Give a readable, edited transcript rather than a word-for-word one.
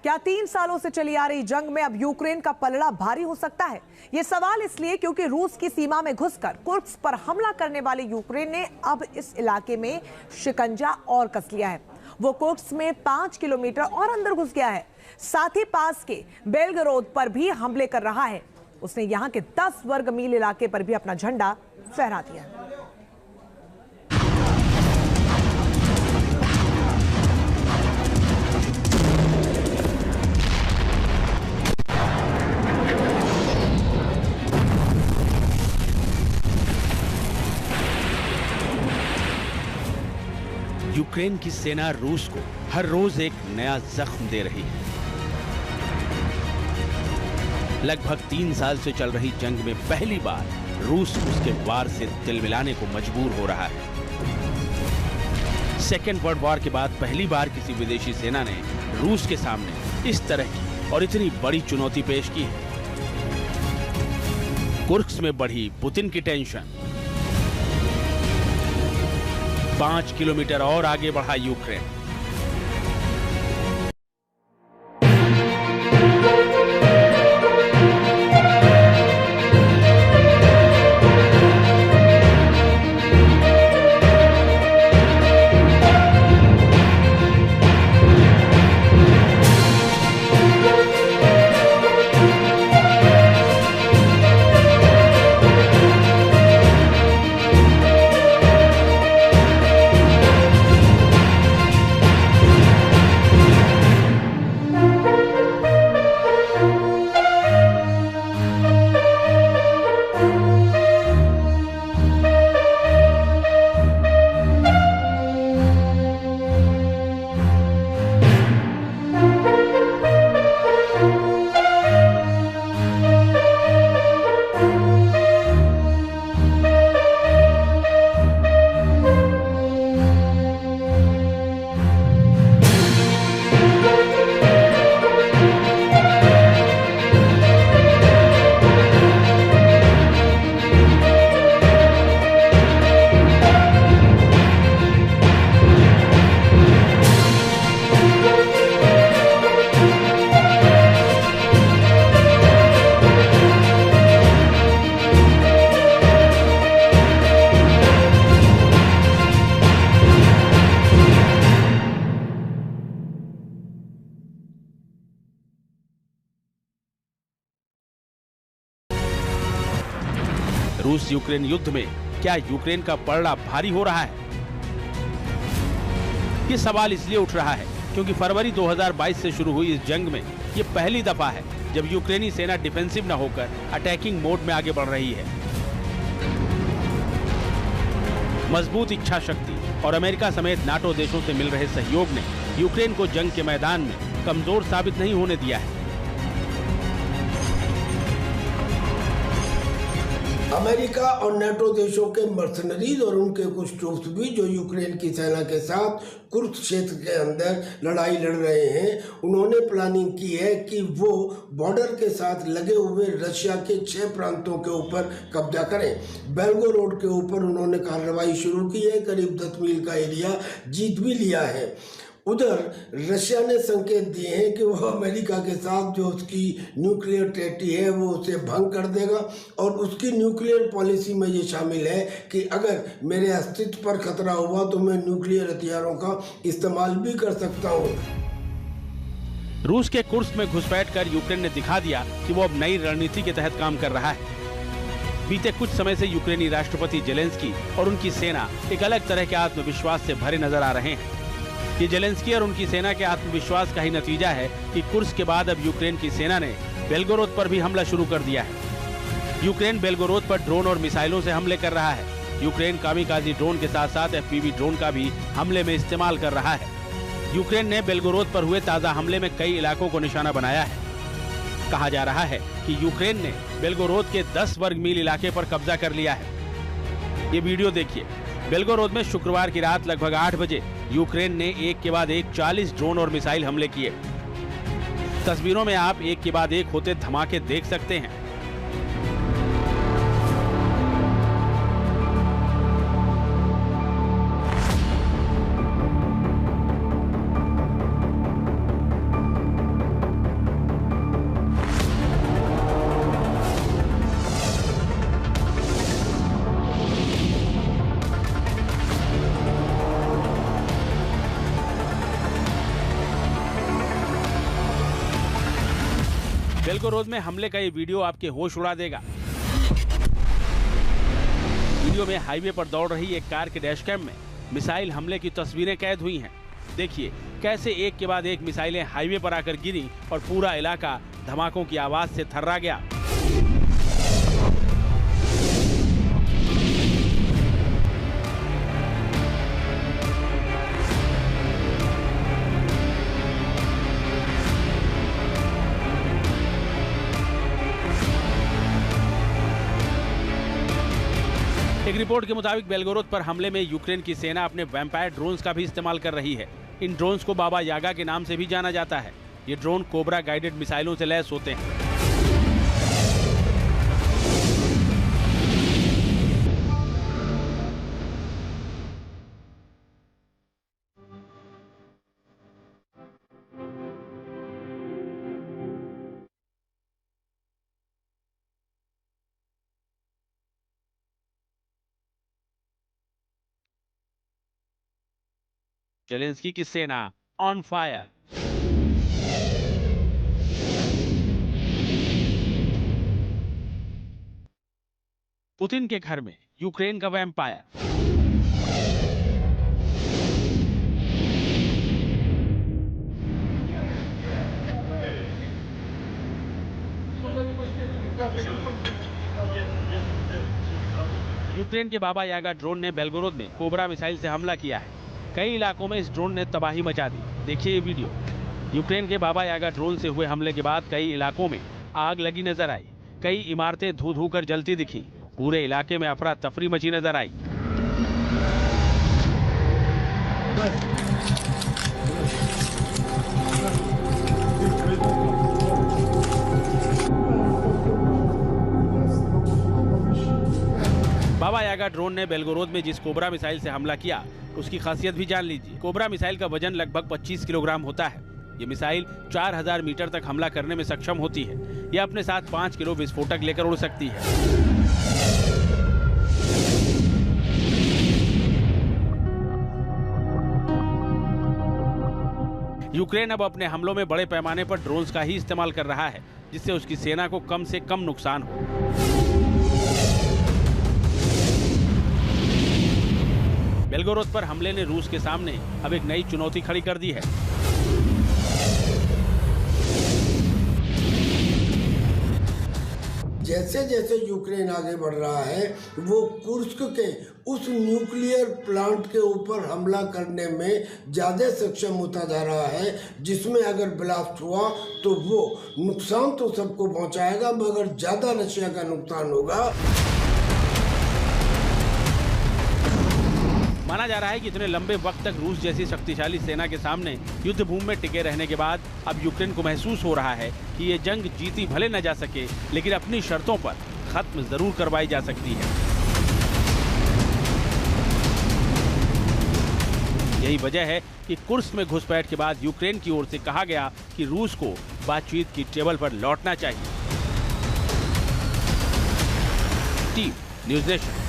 क्या 3 सालों से चली आ रही जंग में अब यूक्रेन का पलड़ा भारी हो सकता है? ये सवाल इसलिए क्योंकि रूस की सीमा में घुसकर कुर्स्क पर हमला करने वाले यूक्रेन ने अब इस इलाके में शिकंजा और कस लिया है। वो कुर्स्क में 5 किलोमीटर और अंदर घुस गया है। साथ ही पास के बेलगोरोद पर भी हमले कर रहा है। उसने यहां के 10 वर्ग मील इलाके पर भी अपना झंडा फहरा दिया। यूक्रेन की सेना रूस को हर रोज एक नया जख्म दे रही है। लगभग 3 साल से चल रही जंग में पहली बार रूस उसके वार से तिलमिलाने को मजबूर हो रहा है। सेकेंड वर्ल्ड वॉर के बाद पहली बार किसी विदेशी सेना ने रूस के सामने इस तरह की और इतनी बड़ी चुनौती पेश की है। कुर्स्क में बढ़ी पुतिन की टेंशन। 5 किलोमीटर और आगे बढ़ा यूक्रेन। रूस यूक्रेन युद्ध में क्या यूक्रेन का पलड़ा भारी हो रहा है? ये सवाल इसलिए उठ रहा है क्योंकि फरवरी 2022 से शुरू हुई इस जंग में ये पहली दफा है जब यूक्रेनी सेना डिफेंसिव न होकर अटैकिंग मोड में आगे बढ़ रही है। मजबूत इच्छा शक्ति और अमेरिका समेत नाटो देशों से मिल रहे सहयोग ने यूक्रेन को जंग के मैदान में कमजोर साबित नहीं होने दिया है। अमेरिका और नाटो देशों के मर्सनरीज और उनके कुछ ट्रूप्स भी जो यूक्रेन की सेना के साथ कुर्स्क क्षेत्र के अंदर लड़ाई लड़ रहे हैं, उन्होंने प्लानिंग की है कि वो बॉर्डर के साथ लगे हुए रशिया के 6 प्रांतों के ऊपर कब्जा करें। बेलगोरोड के ऊपर उन्होंने कार्रवाई शुरू की है, करीब 10 मील का एरिया जीत भी लिया है। उधर रशिया ने संकेत दिए हैं कि वह अमेरिका के साथ जो उसकी न्यूक्लियर ट्रीटी है वो उसे भंग कर देगा और उसकी न्यूक्लियर पॉलिसी में ये शामिल है कि अगर मेरे अस्तित्व पर खतरा हुआ तो मैं न्यूक्लियर हथियारों का इस्तेमाल भी कर सकता हूँ। रूस के कुर्स्क में घुसपैठ कर यूक्रेन ने दिखा दिया कि वो अब नई रणनीति के तहत काम कर रहा है। बीते कुछ समय से यूक्रेनी राष्ट्रपति जेलेंस्की और उनकी सेना एक अलग तरह के आत्मविश्वास से भरे नजर आ रहे हैं। ये जेलेंस्की और उनकी सेना के आत्मविश्वास का ही नतीजा है कि कुर्स्क के बाद अब यूक्रेन की सेना ने बेलगोरोद पर भी हमला शुरू कर दिया है। यूक्रेन बेलगोरोद पर ड्रोन और मिसाइलों से हमले कर रहा है। यूक्रेन कामिकाजी ड्रोन के साथ साथ एफपीवी ड्रोन का भी हमले में इस्तेमाल कर रहा है। यूक्रेन ने बेलगोरोद पर हुए ताजा हमले में कई इलाकों को निशाना बनाया है। कहा जा रहा है कि यूक्रेन ने बेलगोरोद के 10 वर्ग मील इलाके पर कब्जा कर लिया है। ये वीडियो देखिए। बेलगोरोद में शुक्रवार की रात लगभग 8 बजे यूक्रेन ने एक के बाद एक 40 ड्रोन और मिसाइल हमले किए। तस्वीरों में आप एक के बाद एक होते धमाके देख सकते हैं। बेलगोरोद में हमले का ये वीडियो आपके होश उड़ा देगा। वीडियो में हाईवे पर दौड़ रही एक कार के डैश कैम में मिसाइल हमले की तस्वीरें कैद हुई हैं। देखिए कैसे एक के बाद एक मिसाइलें हाईवे पर आकर गिरी और पूरा इलाका धमाकों की आवाज से थर्रा गया। एक रिपोर्ट के मुताबिक बेलगोरोद पर हमले में यूक्रेन की सेना अपने वैम्पायर ड्रोन्स का भी इस्तेमाल कर रही है। इन ड्रोन्स को बाबा यागा के नाम से भी जाना जाता है। ये ड्रोन कोबरा गाइडेड मिसाइलों से लैस होते हैं। जेलेंस्की की सेना ऑन फायर। पुतिन के घर में यूक्रेन का वैम्पायर। यूक्रेन के बाबा यागा ड्रोन ने बेलगोरोद में कोबरा मिसाइल से हमला किया है। कई इलाकों में इस ड्रोन ने तबाही मचा दी। देखिए ये वीडियो। यूक्रेन के बाबा यागा ड्रोन से हुए हमले के बाद कई इलाकों में आग लगी नजर आई। कई इमारतें धू धू कर जलती दिखी। पूरे इलाके में अफरा तफरी मची नजर आई। बाबा यागा ड्रोन ने बेलगोरोद में जिस कोबरा मिसाइल से हमला किया उसकी खासियत भी जान लीजिए। कोबरा मिसाइल का वजन लगभग 25 किलोग्राम होता है। ये मिसाइल 4000 मीटर तक हमला करने में सक्षम होती है। यह अपने साथ 5 किलो विस्फोटक लेकर उड़ सकती है। यूक्रेन अब अपने हमलों में बड़े पैमाने पर ड्रोन्स का ही इस्तेमाल कर रहा है, जिससे उसकी सेना को कम से कम नुकसान हो। बेलगोरोद पर हमले ने रूस के सामने अब एक नई चुनौती खड़ी कर दी है। जैसे जैसे यूक्रेन आगे बढ़ रहा है वो कुर्स्क के उस न्यूक्लियर प्लांट के ऊपर हमला करने में ज़्यादा सक्षम होता जा रहा है, जिसमें अगर ब्लास्ट हुआ तो वो नुकसान तो सबको पहुंचाएगा मगर ज़्यादा रशिया का नुकसान होगा। माना जा रहा है कि इतने लंबे वक्त तक रूस जैसी शक्तिशाली सेना के सामने युद्ध भूमि में टिके रहने के बाद अब यूक्रेन को महसूस हो रहा है कि ये जंग जीती भले न जा सके, लेकिन अपनी शर्तों पर खत्म जरूर करवाई जा सकती है। यही वजह है कि कुर्स्क में घुसपैठ के बाद यूक्रेन की ओर से कहा गया कि रूस को बातचीत की टेबल पर लौटना चाहिए। Team news nation.